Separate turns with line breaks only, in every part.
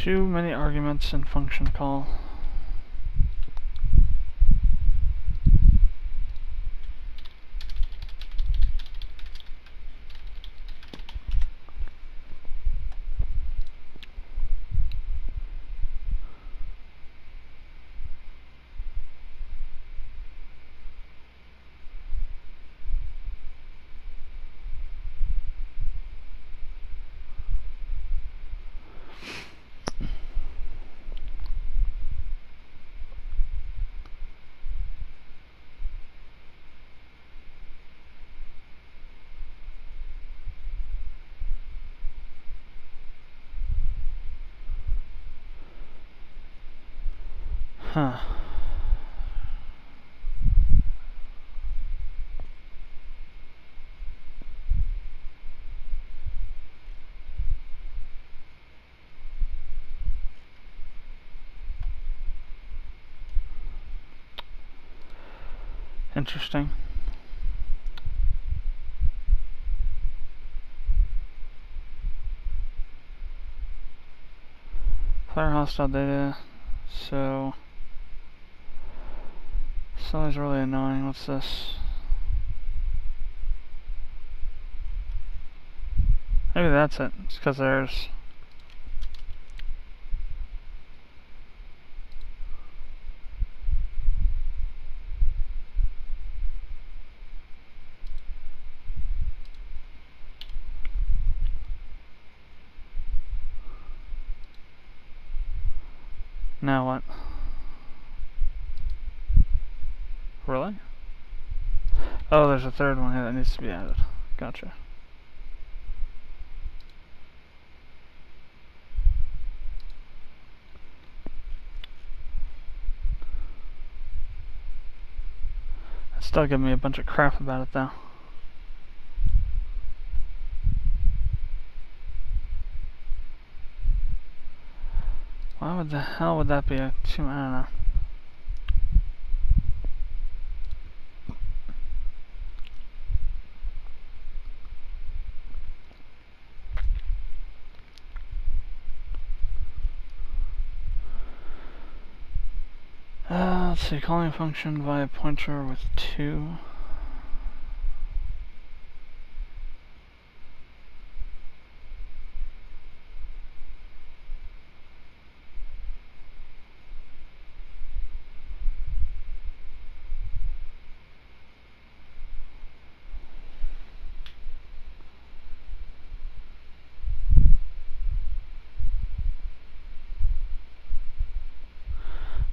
Too many arguments in function call. Huh. Interesting. Player hostile data. So it's always really annoying. What's this? Maybe that's it. It's because there's now what? Really? Oh, there's a third one here that needs to be added. Gotcha. It's still giving me a bunch of crap about it though. Why would the hell would that be a two? I don't know. Let's see, calling a function via pointer with 2.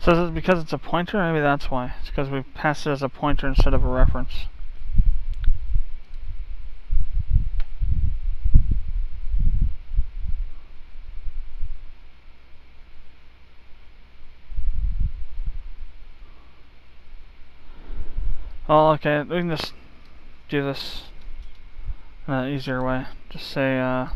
So is it because it's a pointer? Maybe that's why. It's because we passed it as a pointer instead of a reference. Well, okay, we can just do this in an easier way. Just say,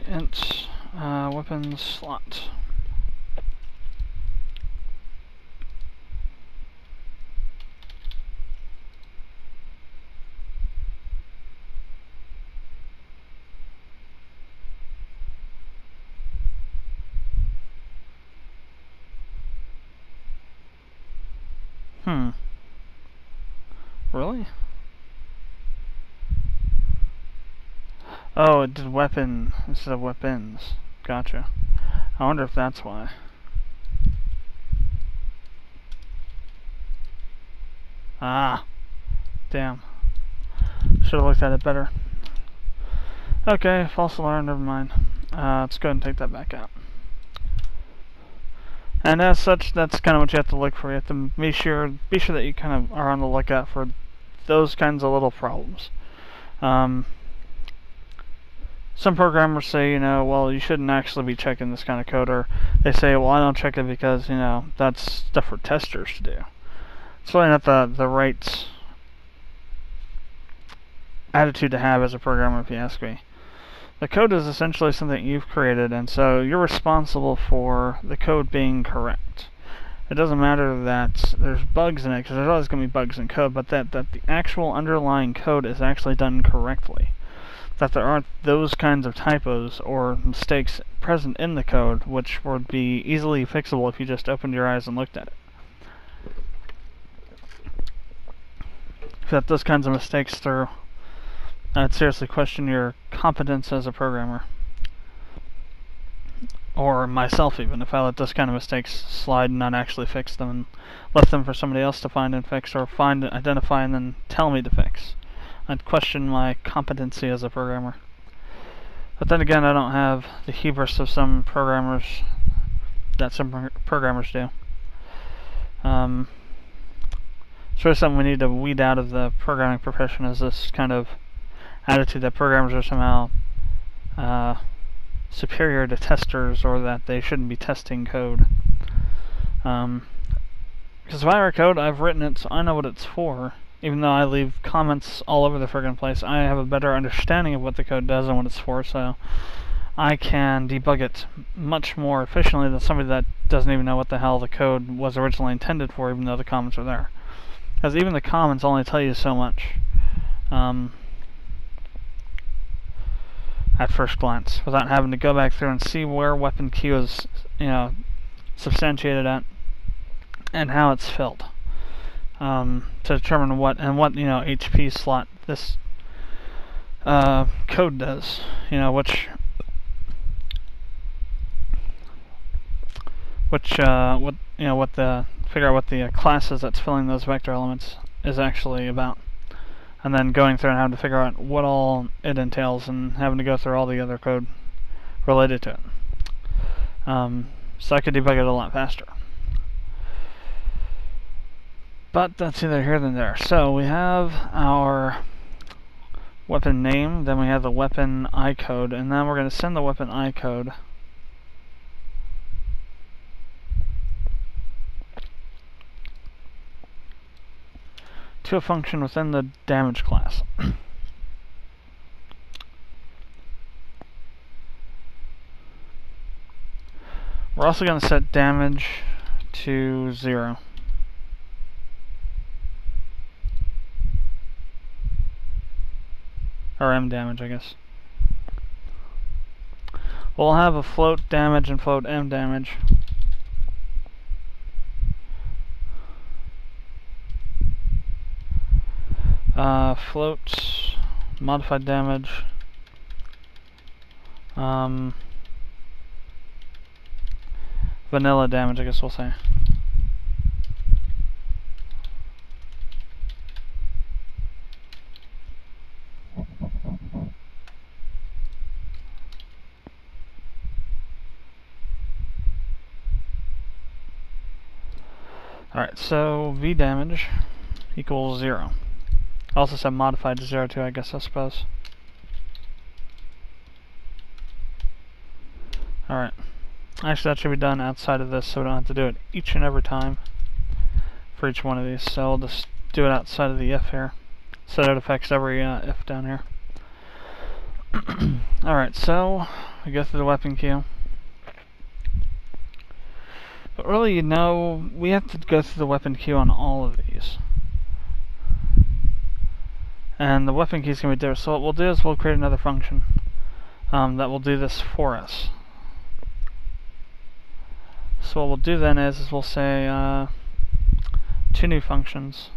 int weapon slot. Really? Oh, it did weapon instead of weapons. Gotcha. I wonder if that's why. Ah, damn. Should have looked at it better. Okay, false alarm, never mind. Let's go ahead and take that back out. And as such, that's kind of what you have to look for. You have to be sure that you kind of are on the lookout for those kinds of little problems. Some programmers say, well, you shouldn't actually be checking this kind of code, or they say, well, I don't check it because, that's stuff for testers to do. It's really not the right attitude to have as a programmer, if you ask me. The code is essentially something you've created, and so you're responsible for the code being correct. It doesn't matter that there's bugs in it, because there's always going to be bugs in code, but that the actual underlying code is actually done correctly. That there aren't those kinds of typos or mistakes present in the code, which would be easily fixable if you just opened your eyes and looked at it. If you let those kinds of mistakes through, I'd seriously question your competence as a programmer. Or myself, even, if I let those kind of mistakes slide and not actually fix them and left them for somebody else to find and fix, or find, identify, and then tell me to fix. I'd question my competency as a programmer. But then again, I don't have the hubris of some programmers that some programmers do. It's really something we need to weed out of the programming profession, is this kind of attitude that programmers are somehow superior to testers, or that they shouldn't be testing code. Because if I write code, I've written it, so I know what it's for. Even though I leave comments all over the friggin' place, I have a better understanding of what the code does and what it's for, so I can debug it much more efficiently than somebody that doesn't even know what the hell the code was originally intended for, even though the comments are there. Because even the comments only tell you so much at first glance, without having to go back through and see where weapon Q is, substantiated at, and how it's filled. To determine what HP slot this code does, figure out what the class is that's filling those vector elements is actually about, and then going through and having to figure out what all it entails, and having to go through all the other code related to it. So I could debug it a lot faster. But that's neither here nor there. So we have our weapon name, then we have the weapon I code, and then we're going to send the weapon I code to a function within the damage class. We're also going to set damage to 0. Or M damage, I guess. We'll have a float damage and float M damage. Float modified damage. Vanilla damage, I guess we'll say. Alright, so V damage equals 0. I also said modified to 0 too, I suppose. Alright. Actually, that should be done outside of this, so we don't have to do it each and every time for each one of these. So I'll just do it outside of the if here, so that it affects every if down here. Alright, so we go through the weapon queue. But really, we have to go through the weapon queue on all of these. And the weapon key is going to be different. So what we'll do is we'll create another function that will do this for us. So what we'll do then is we'll say 2 new functions.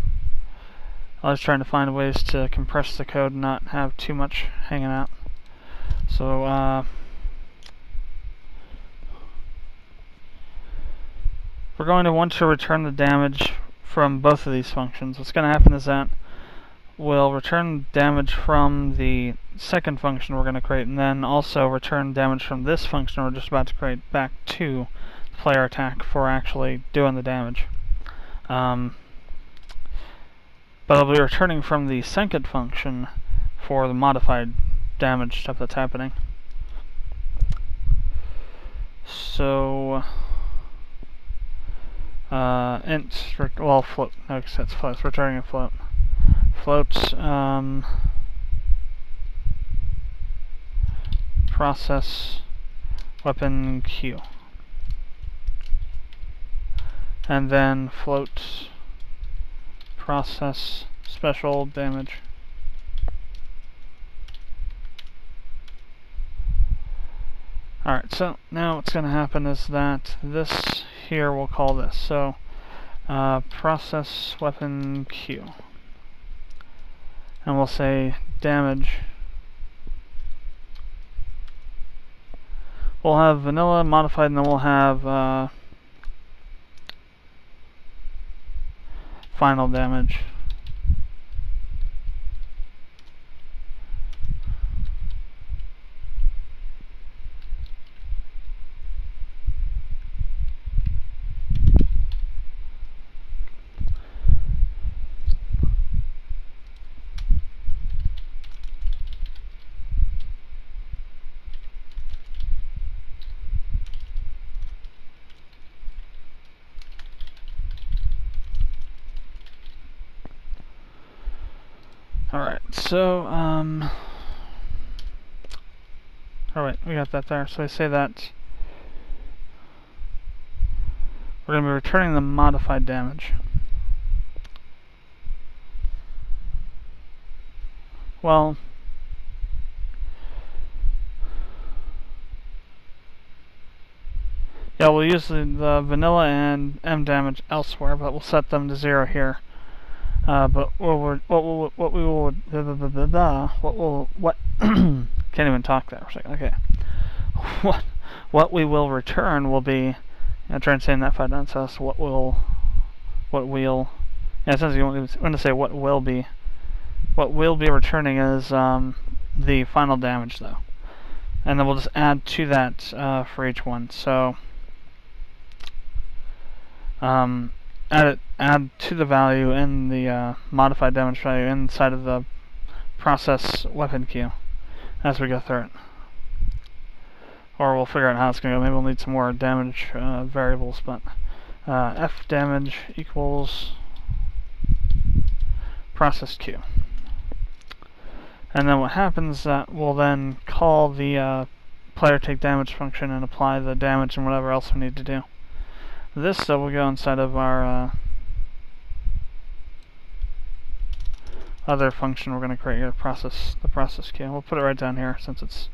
I was trying to find ways to compress the code and not have too much hanging out. So we're going to want to return the damage from both of these functions. What's going to happen is that we'll return damage from the second function we're going to create, and then also return damage from this function we're just about to create back to the player attack for actually doing the damage. But I'll be returning from the second function for the modified damage stuff that's happening. So float. No, that's float. Returning a float. Floats process weapon Q. And then float process special damage. Alright, so now what's going to happen is that this here, we'll call this. So, process weapon Q. And we'll say damage. We'll have vanilla modified, and then we'll have final damage. Alright, so, alright, we got that there. So I say that we're going to be returning the modified damage. Well, yeah, we'll use the vanilla and M damage elsewhere, but we'll set them to 0 here. But can't even talk there for a second. Okay, what we will return will be, try and say that 5 down. So what we'll, yeah, since you want to say what will be returning is the final damage though, and then we'll just add to that for each one. So add to the value in the modified damage value inside of the process weapon queue as we go through it. Or we'll figure out how it's going to go. Maybe we'll need some more damage variables, but F damage equals process queue. And then what happens is that we'll then call the player take damage function and apply the damage and whatever else we need to do. This will go inside of our other function we're going to create here, the process queue. We'll put it right down here since it's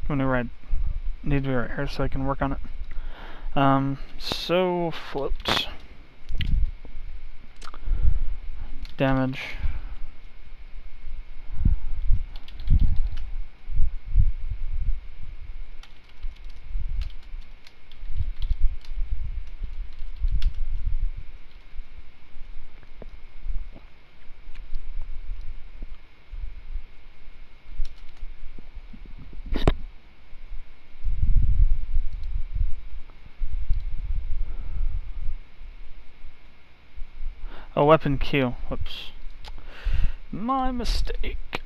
going to need to be right here so I can work on it. So float damage weapon Q. Whoops. My mistake.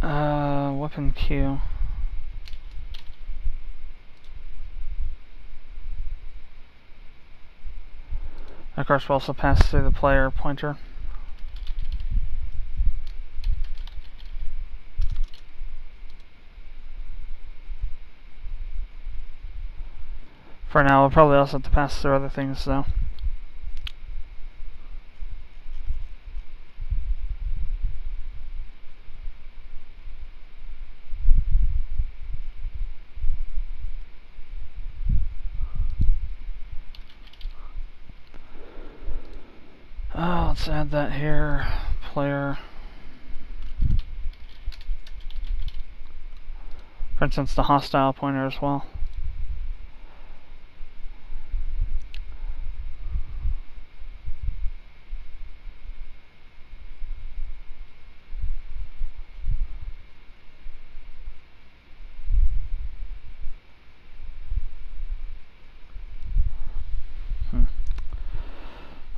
Weapon Q. Of course, we'll also pass through the player pointer. For now, we'll probably also have to pass through other things, though. Let's add that here. Player. For instance, the hostile pointer as well.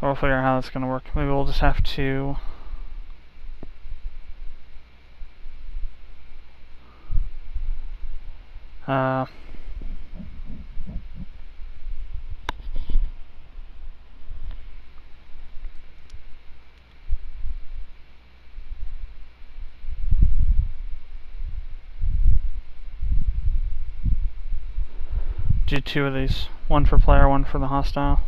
We'll figure out how that's going to work. Maybe we'll just have to do 2 of these. 1 for player, 1 for the hostile.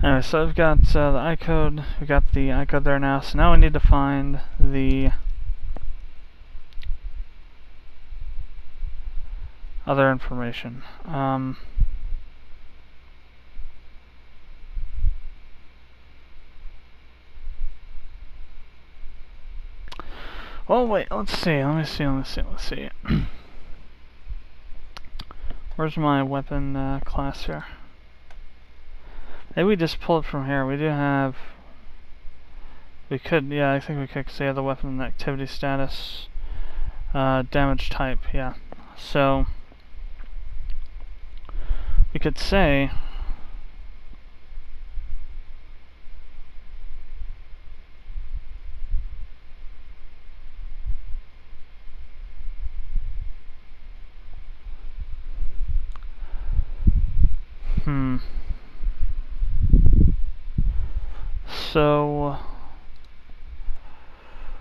Anyway, so we've got the I-code. We've got the I-code there now. So now we need to find the other information. Well, wait, let's see. Let me see. Where's my weapon class here? Maybe we just pull it from here. We do have... We could, yeah, I think we could say the weapon activity status, damage type, yeah. So, we could say... So,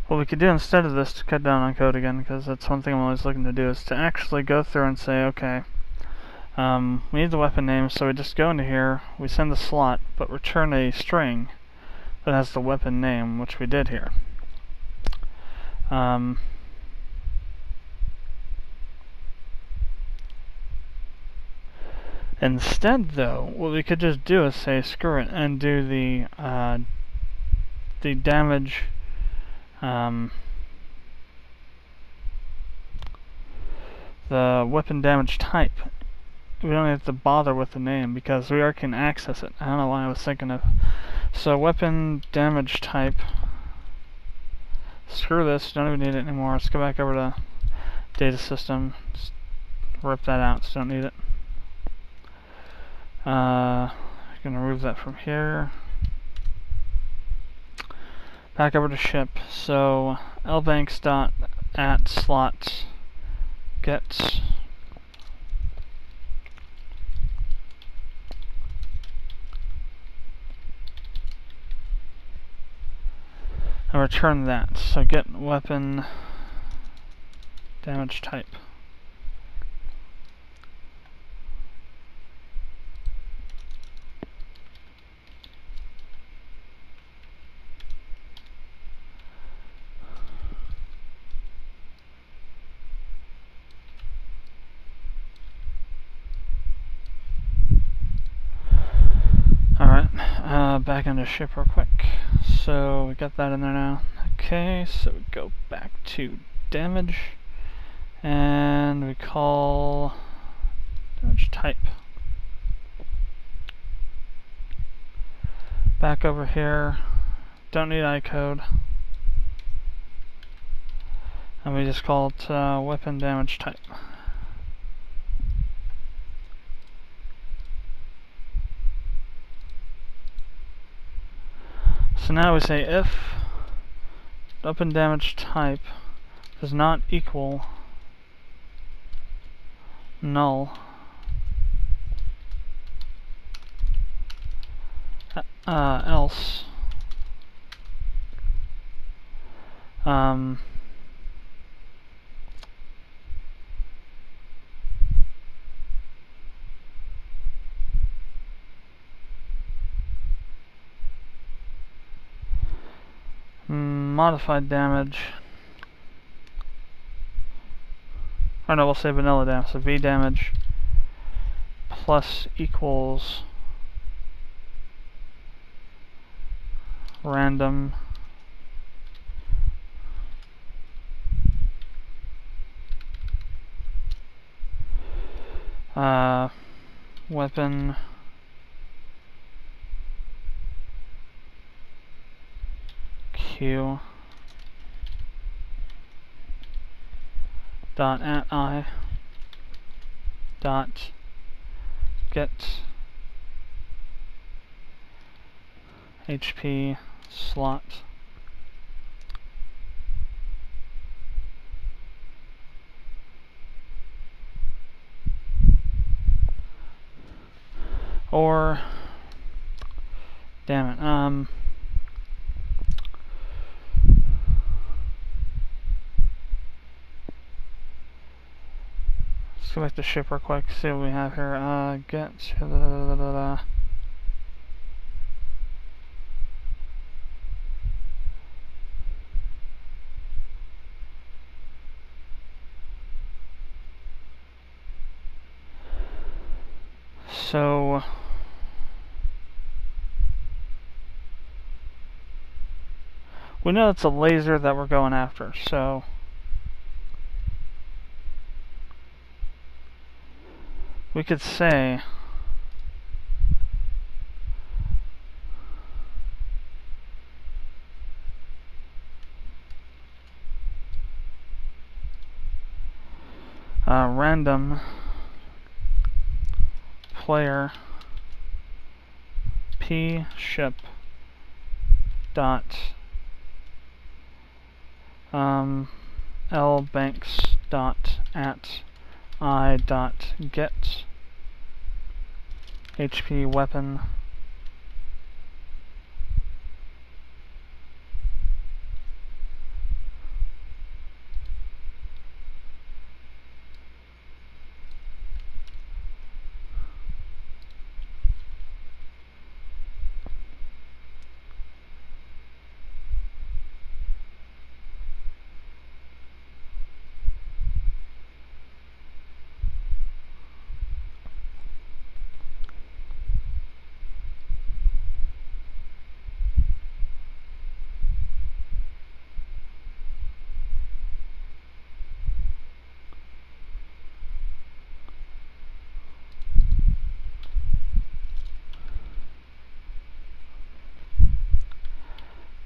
what we could do instead of this to cut down on code again, because that's one thing I'm always looking to do, is to actually go through and say, okay, we need the weapon name, so we just go into here, we send the slot, but return a string that has the weapon name, which we did here. Instead, though, what we could just do is say screw it and do the damage, the weapon damage type. We don't have to bother with the name because we already can access it. I don't know why I was thinking of. So weapon damage type. Screw this, don't even need it anymore. Let's go back over to data system. Just rip that out, so don't need it. I'm gonna remove that from here. Back over to ship. So lbanks.at slot get and return that. So get weapon damage type. Back into ship real quick. So we got that in there now. Okay, so we go back to damage and we call damage type. Back over here, don't need I-code. And we just call it weapon damage type. So now we say if weapon damage type does not equal null, else modified damage, or no, we'll say vanilla damage, so V damage plus equals random weapon Q dot at I dot get HP slot or damn it, go back to ship real quick, see what we have here. Get so we know it's a laser that we're going after, so we could say random player p ship dot l banks dot at I dot get HP weapon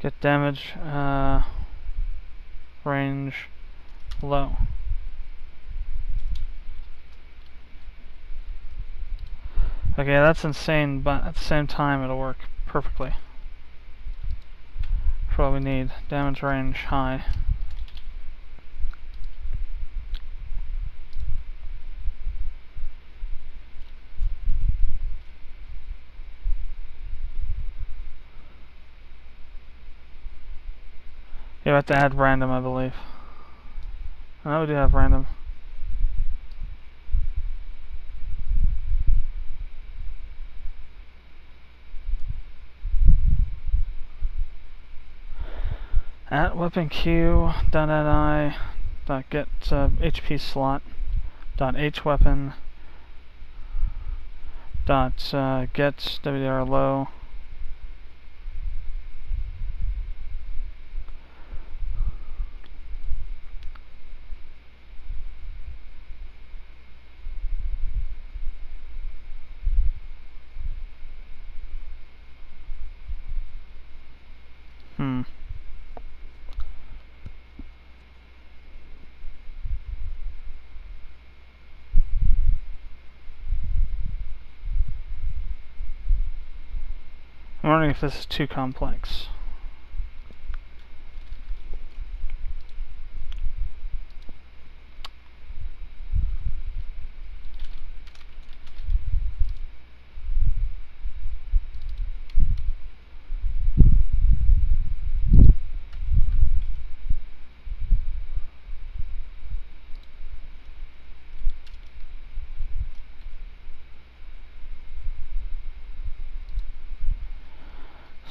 get damage range low. Okay, that's insane, but at the same time it'll work perfectly for what we need. Damage range high. You have to add random, I believe. Oh, we do have random. At weapon q dot add I dot get HP slot dot h weapon dot get WDR low. I'm wondering if this is too complex.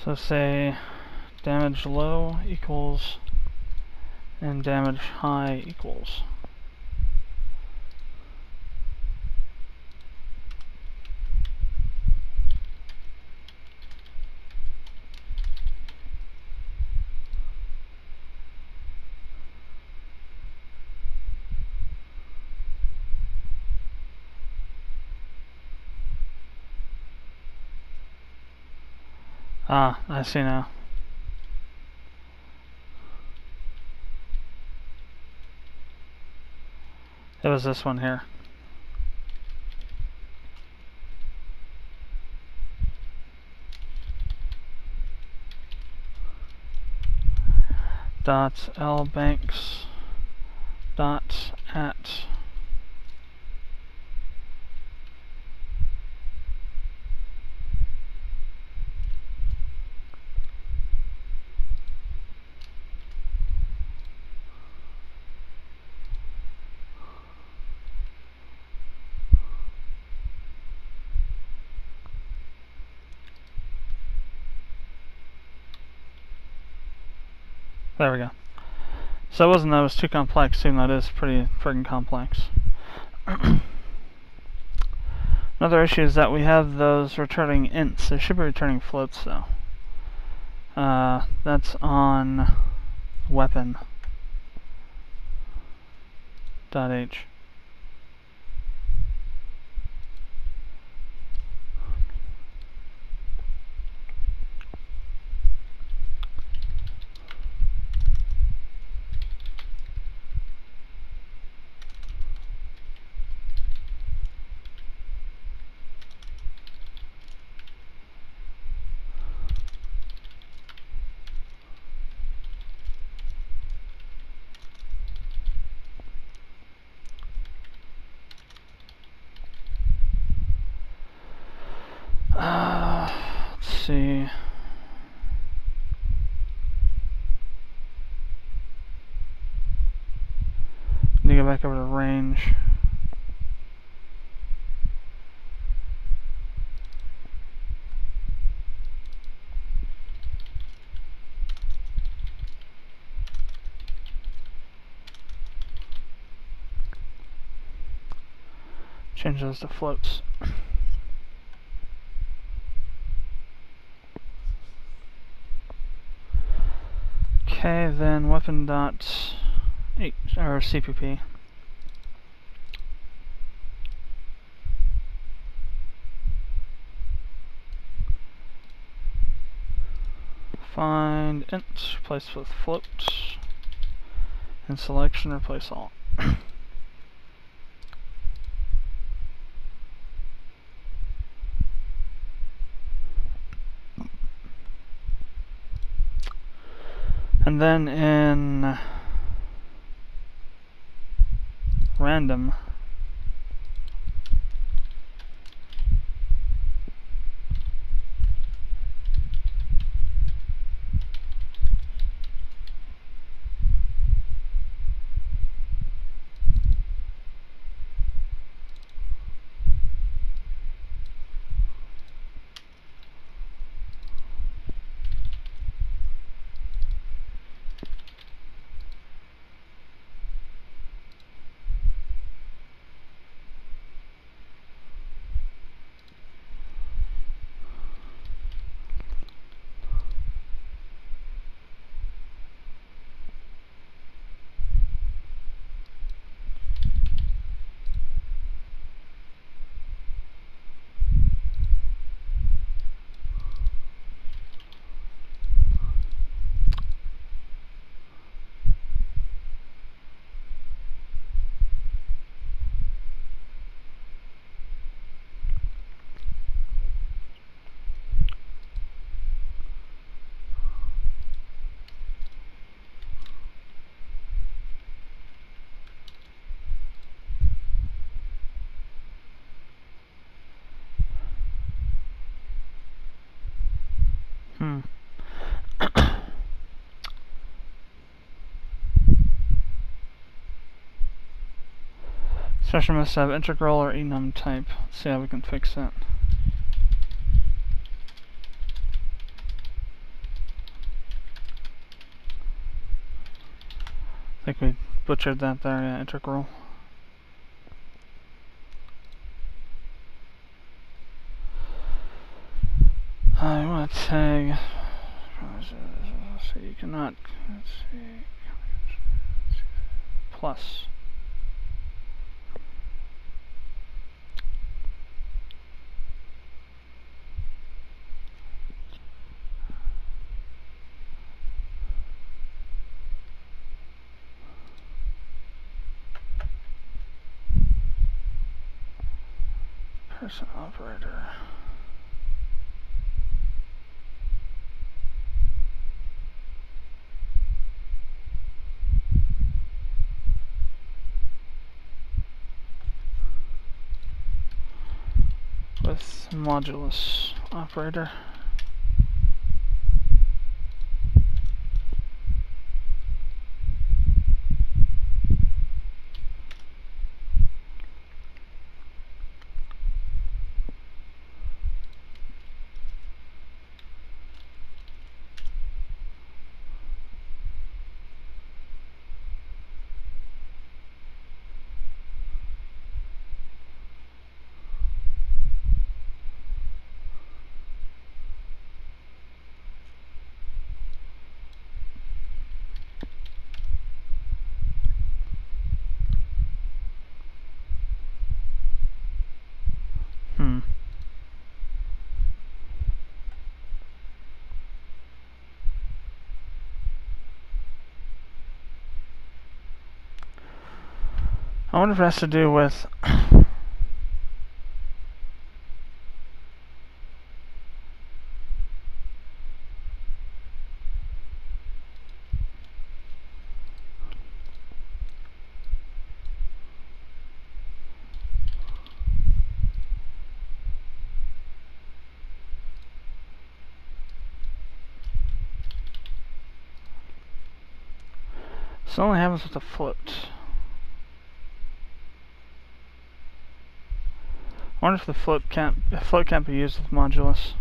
So say damage low equals and damage high equals. Ah, I see now. It was this one here. Dot L banks dot at There we go. So it wasn't that it was too complex, even though it is pretty friggin' complex. Another issue is that we have those returning ints. They should be returning floats though. That's on weapon.h. Let's see. Need to go back over to range. Change those to floats. Okay, then weapon.h or CPP. Find int, replace with float, and selection, replace all. And then in random, session must have integral or enum type. Let's see how we can fix that. I think we butchered that there, yeah, integral. I want to tag, so you cannot, let's see, plus. Person operator. With modulus operator. I wonder if it has to do with so it only happens with the float. I wonder if the float can't be used with modulus.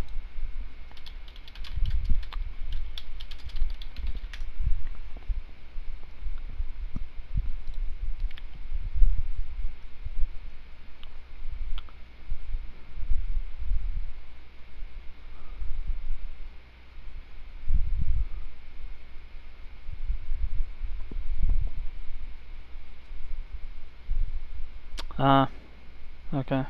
Okay.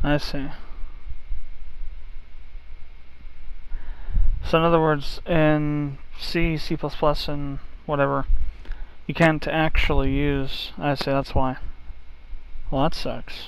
I see. So in other words, in C, C++, and whatever, you can't actually use... I see, that's why. Well, that sucks.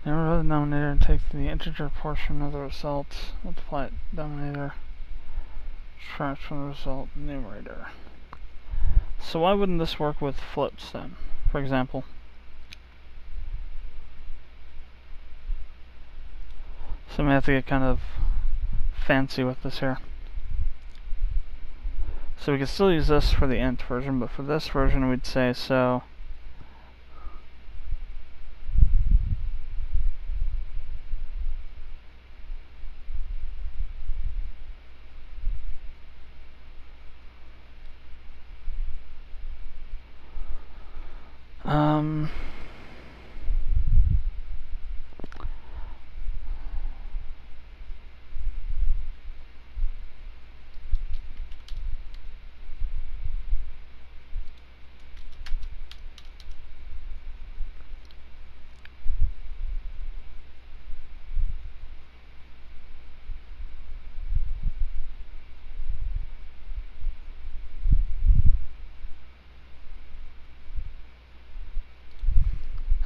Never the denominator and take the integer portion of the result, multiply it denominator, subtract from the result numerator. So why wouldn't this work with floats then, for example? So we have to get kind of fancy with this here. So we can still use this for the int version, but for this version we'd say so.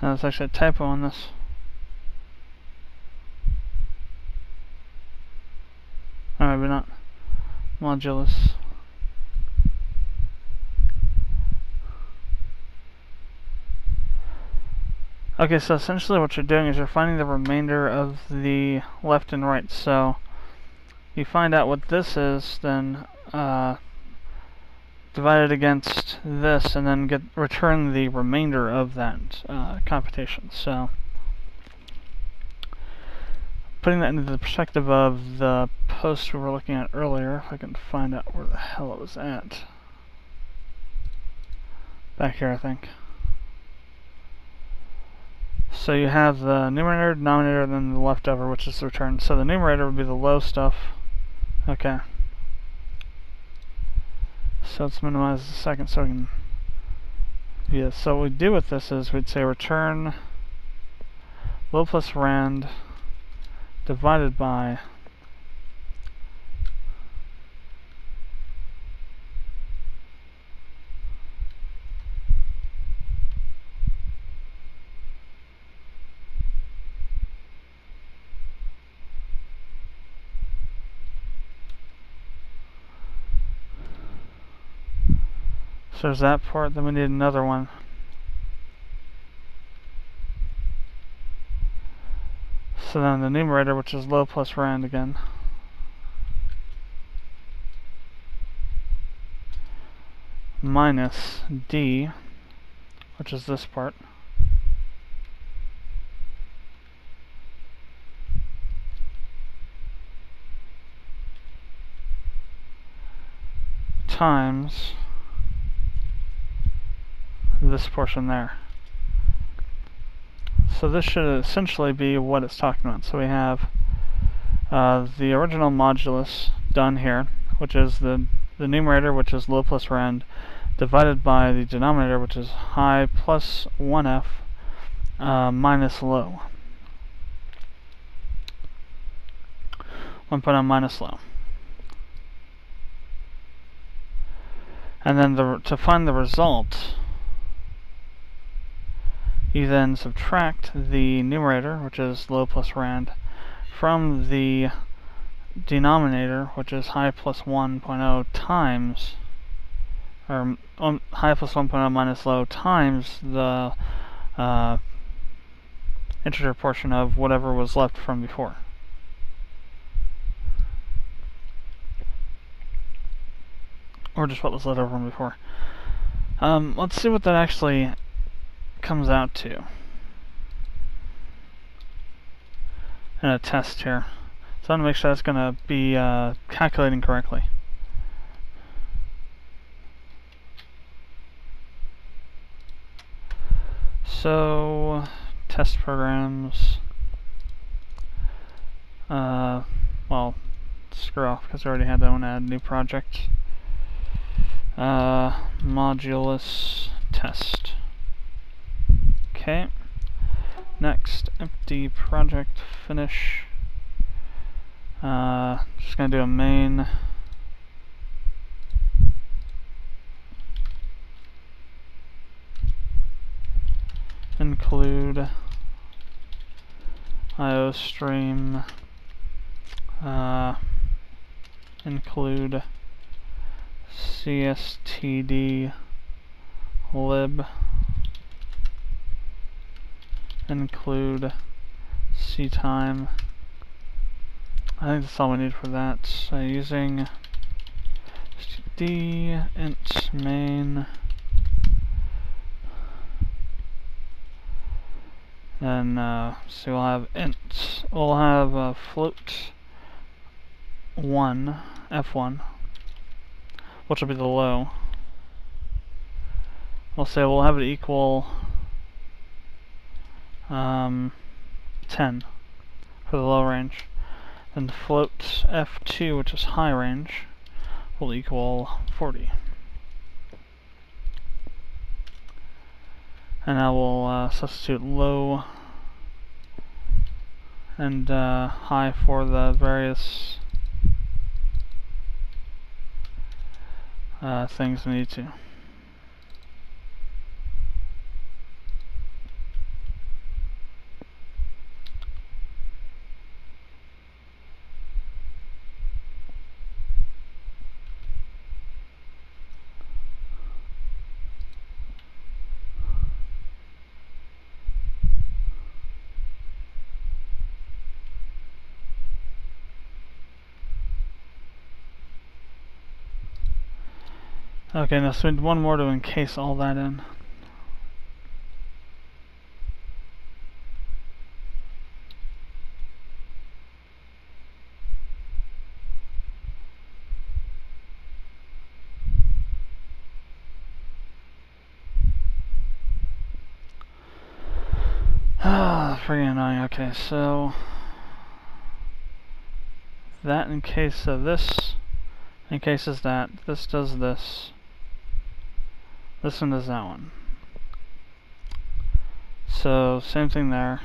There's actually a typo on this. Or maybe not. Modulus. Okay, so essentially what you're doing is you're finding the remainder of the left and right. So you find out what this is, then divide it against this, and then return the remainder of that computation. So putting that into the perspective of the post we were looking at earlier, if I can find out where the hell it was at. Back here, I think. So you have the numerator, denominator, and then the leftover, which is the return. So the numerator would be the low stuff. Okay. So let's minimize the second so we can view this. So what we do with this is we'd say return low plus rand divided by so there's that part, then we need another one. So then the numerator, which is low plus rand again. minus d, which is this part, times this portion there. So this should essentially be what it's talking about. So we have the original modulus done here, which is the numerator, which is low plus rand, divided by the denominator, which is high plus 1f minus low. 1.0 minus low. And then to find the result, you then subtract the numerator, which is low plus rand, from the denominator, which is high plus 1.0 times, or high plus 1.0 minus low times the integer portion of whatever was left from before. Or just what was left over from before. Let's see what that actually comes out to in a test here. So I'm going to make sure that's going to be calculating correctly. So, test programs. Well, screw off because I already had that one. Add new project. Modulus test. Okay. Next, empty project, finish. Just gonna do a main. Include IO stream. Include CSTD lib. Include ctime. I think that's all we need for that. So using d int main, then so we'll have int. We'll have float 1 f1, which will be the low. We'll say we'll have it equal 10 for the low range. And float f2, which is high range, will equal 40. And now we'll substitute low and high for the various things we need to. Okay, now so we need one more to encase all that in. Ah, freaking annoying. Okay, so that in case of this, encases that, this does this. This one does that one. So, same thing there.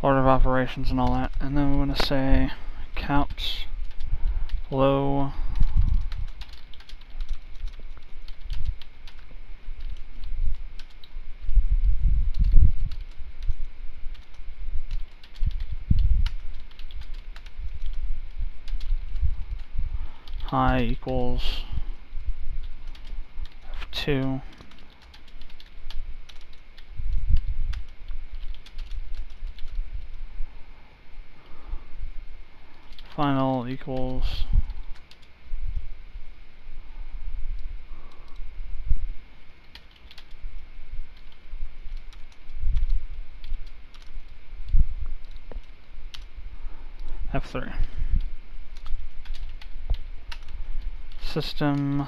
Order of operations and all that. And then we want to say count low high equals f2 final equals F3. System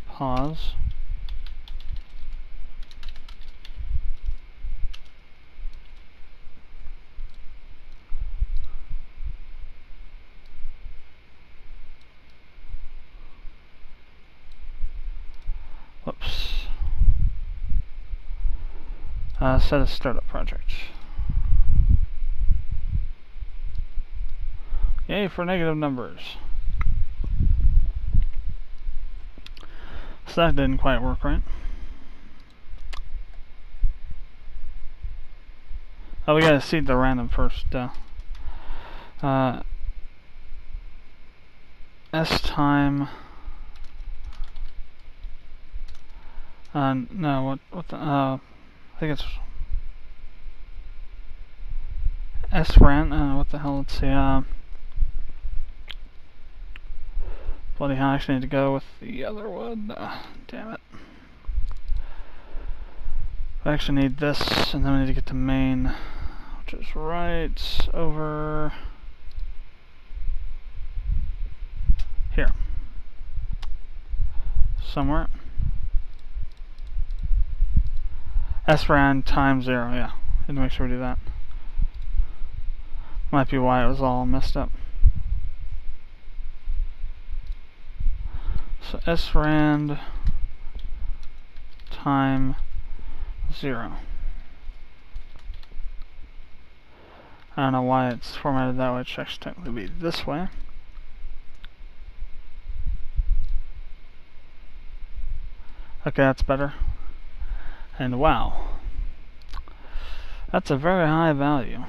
pause. Whoops. Set a startup project. Yay for negative numbers. So that didn't quite work right. Oh, we gotta seed the random first. S time. No, what the, I think it's S ran, what the hell, let's see, bloody hell, I actually need to go with the other one, damn it. I actually need this, and then we need to get to main, which is right over here. Somewhere. sran times 0, yeah. Need to make sure we do that. Might be why it was all messed up. So srand time 0. I don't know why it's formatted that way. It should actually technically be this way. Okay, that's better. And wow, that's a very high value.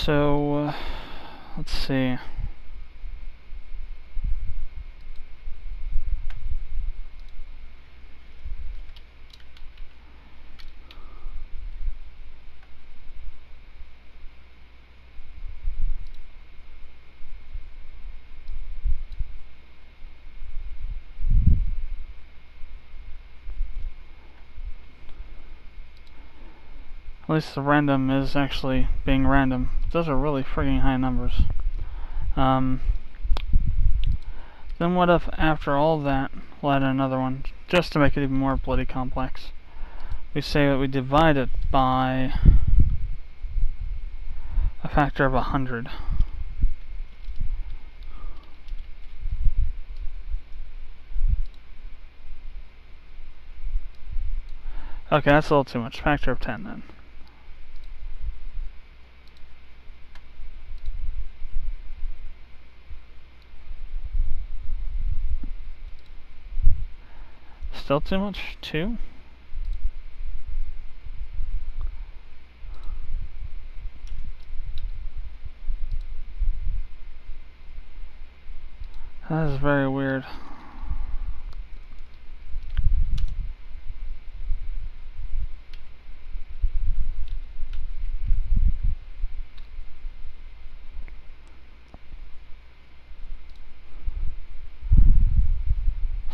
So, let's see. At least the random is actually being random. Those are really frigging high numbers. Then what if after all that, we'll add another one, just to make it even more bloody complex. We say that we divide it by a factor of 100. Okay, that's a little too much. Factor of 10 then. Still too much? 2? That is very weird.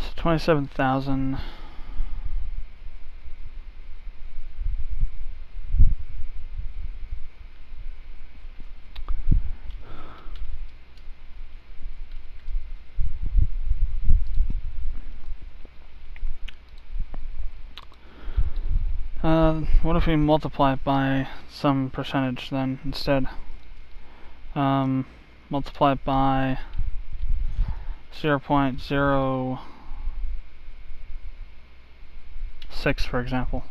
So 27,000. What if we multiply it by some percentage then instead? Multiply it by 0.06, for example.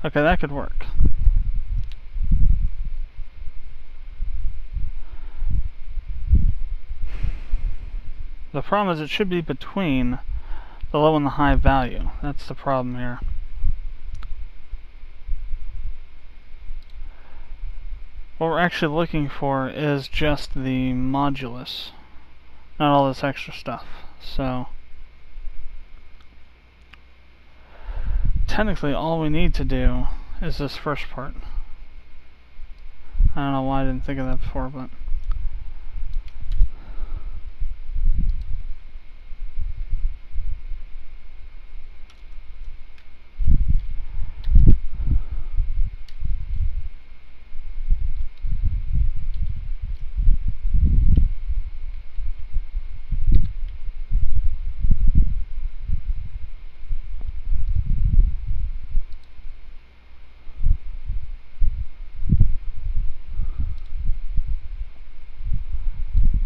Okay, that could work. The problem is it should be between the low and the high value. That's the problem here. What we're actually looking for is just the modulus, not all this extra stuff. So technically all we need to do is this first part. I don't know why I didn't think of that before, but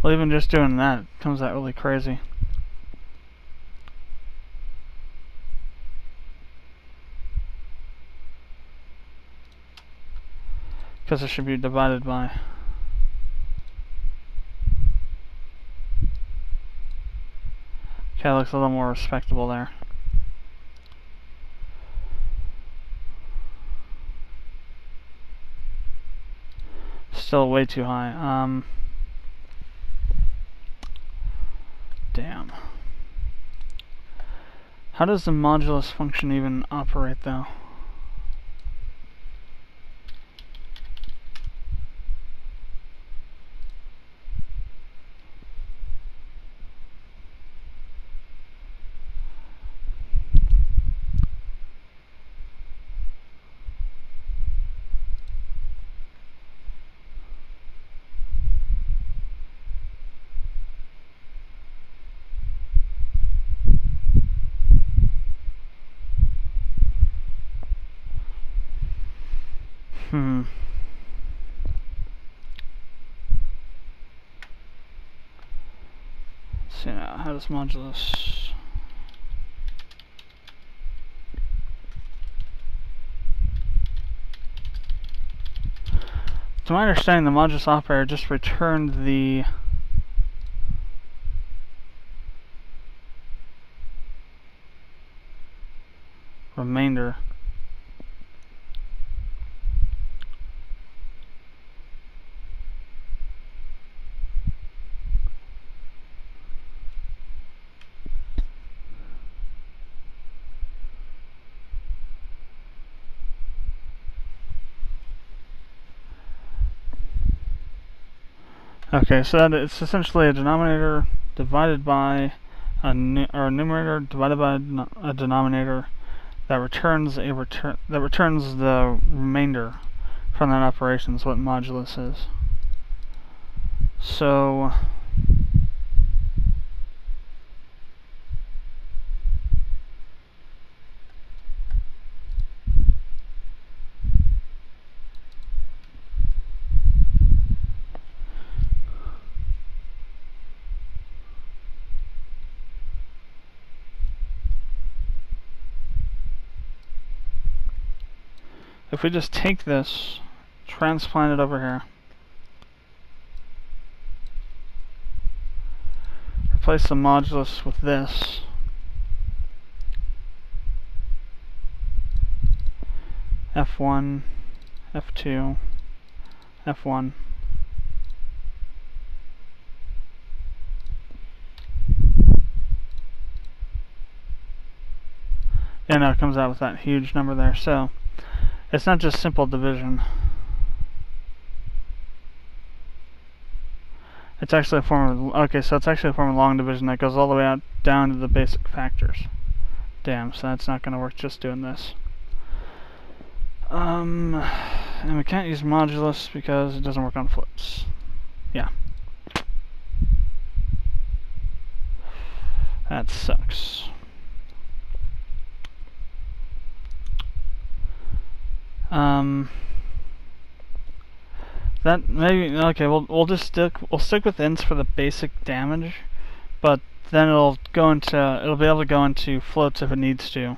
well, even just doing that comes out really crazy. Because it should be divided by. Okay, looks a little more respectable there. Still way too high. Damn. How does the modulus function even operate, though? Let's see now, how does modulus... To my understanding, the modulus operator just returned the remainder. Okay, so that it's essentially a denominator divided by a numerator divided by a denominator that returns the remainder from that operation. Is what modulus is. So if we just take this, transplant it over here, replace the modulus with this, F1, F2, F1. Yeah, no, it comes out with that huge number there. So it's not just simple division. It's actually a form of, okay, so it's actually a form of long division that goes all the way out down to the basic factors. Damn, so that's not going to work just doing this. And we can't use modulus because it doesn't work on flips. Yeah. That sucks. That maybe okay. We'll stick with ints for the basic damage, but then it'll be able to go into floats if it needs to.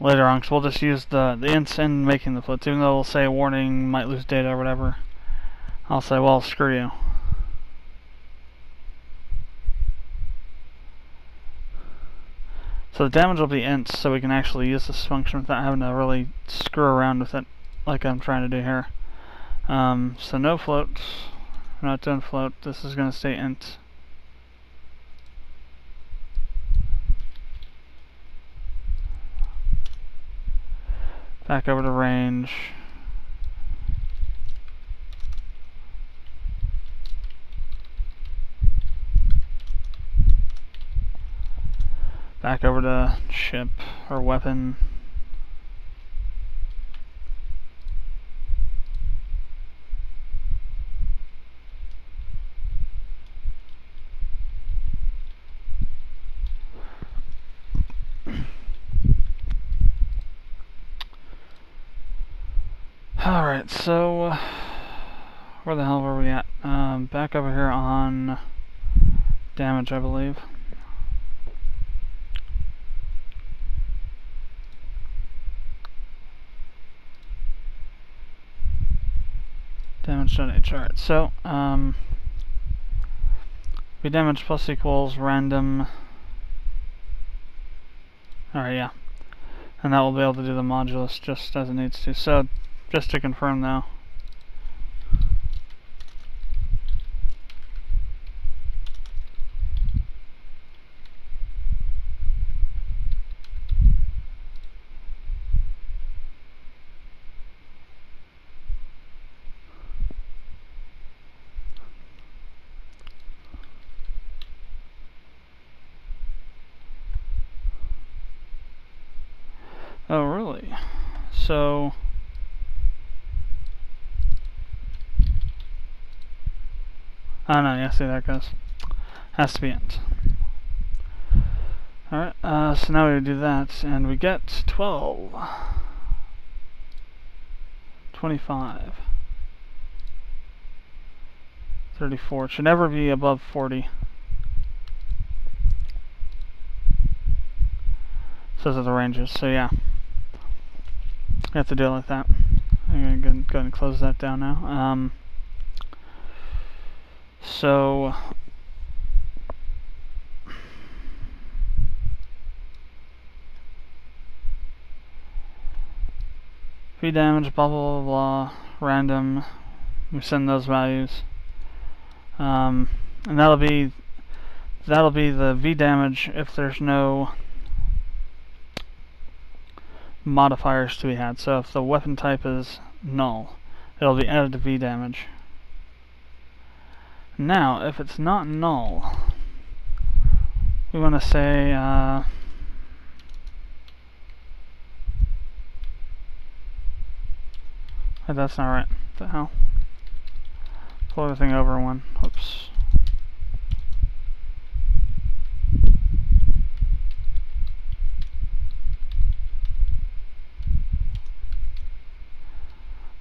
Later on, because we'll just use the ints in making the floats, even though we'll say warning, might lose data or whatever. I'll say, well, screw you. So the damage will be int, so we can actually use this function without having to really screw around with it like I'm trying to do here. So no float. We're not doing float. This is going to stay int. Back over to range. Back over to ship or weapon. Alright, so where the hell were we at? Back over here on damage, I believe. Damage.h. Alright, so we damage plus equals random. Alright, yeah. And that will be able to do the modulus just as it needs to. So just to confirm now. Oh, really? So oh no, yeah, see, there it goes. Has to be int. Alright, so now we do that, and we get 12. 25. 34. It should never be above 40. Says that the ranges, so yeah. You have to do it like that. I'm going to go ahead and close that down now. So V damage, blah blah blah blah, random. We send those values, and that'll be the V damage if there's no modifiers to be had. So if the weapon type is null, it'll be added to V damage. Now, if it's not null, we want to say oh, that's not right. What the hell? Pull everything over one. Whoops.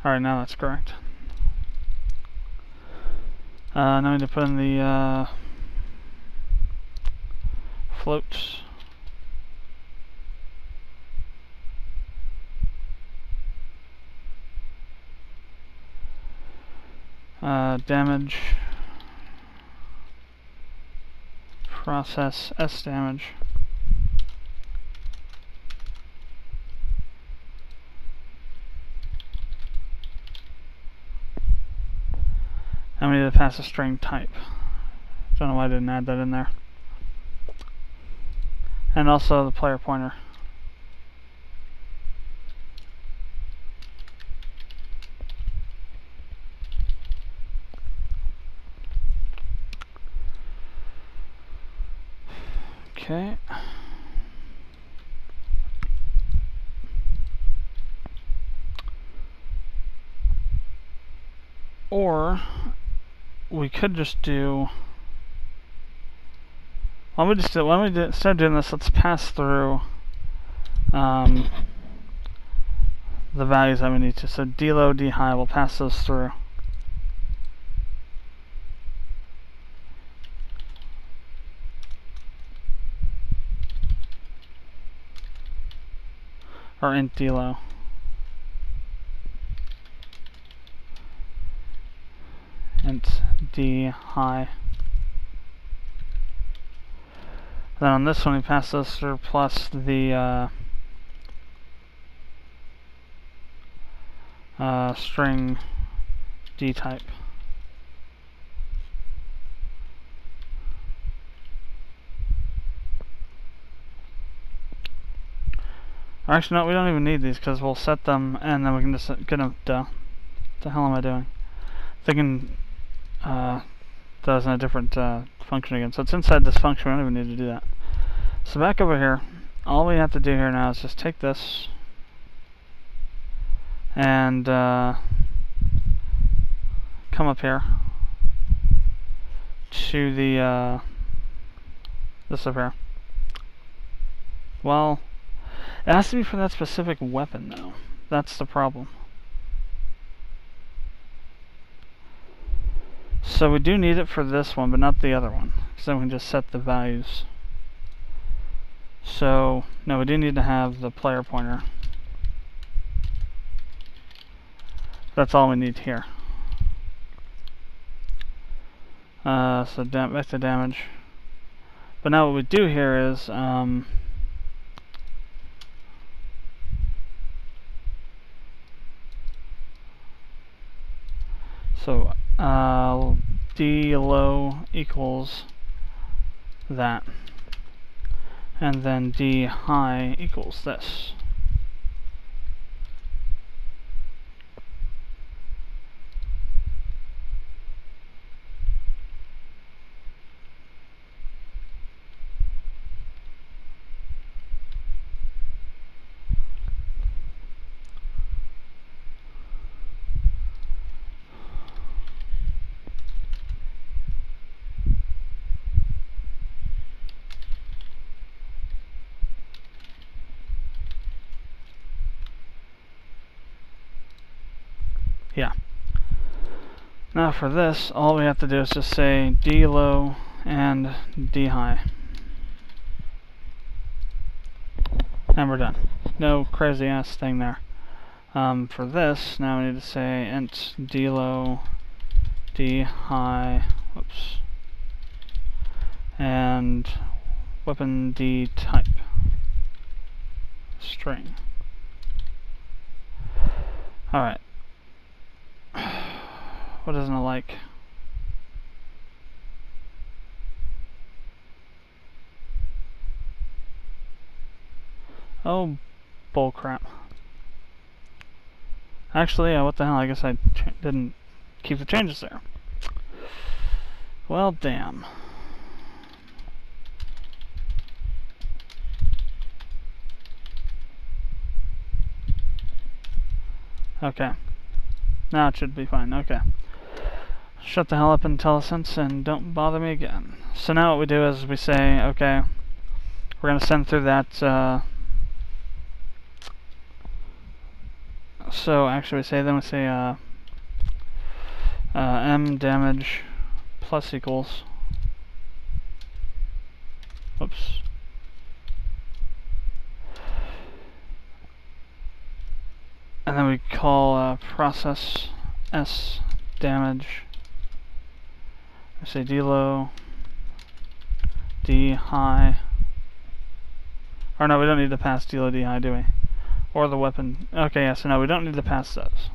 Alright, now that's correct. Now we need to put in the float. Damage. Process S damage. And we need to pass a string type. Don't know why I didn't add that in there. And also the player pointer. Okay. Or we could just do. Instead of doing this, let's pass through the values that we need to. So d low, d high, we'll pass those through. Or int d low. Int d high. Then on this one, we pass this through plus the string D type. Actually, no, we don't even need these because we'll set them and then we can just get them. The hell am I doing? Thinking does in a different function again. So it's inside this function. We don't even need to do that. So back over here, all we have to do here now is just take this and come up here to the this up here. Well, it has to be for that specific weapon, though. That's the problem. So we do need it for this one, but not the other one. Because then we can just set the values. So, no, we do need to have the player pointer. That's all we need here. So back to damage. But now what we do here is so D low equals that, and then D high equals this. Yeah. Now for this, all we have to do is just say D low and D high. And we're done. No crazy ass thing there. For this, now we need to say int D low, D high, whoops, and weapon D type string. Alright. What isn't it like? Oh, bullcrap. Actually, what the hell? I guess I didn't keep the changes there. Well, damn. Okay. Now it should be fine. Okay. Shut the hell up, IntelliSense, and don't bother me again. So now what we do is we say, okay, we're going to send through that, so actually we say M damage plus equals, whoops, and then we call process S damage. I say D low, D high. Or no, we don't need to pass D low, D high, do we? Or the weapon. Okay, yeah, so no, we don't need to pass those.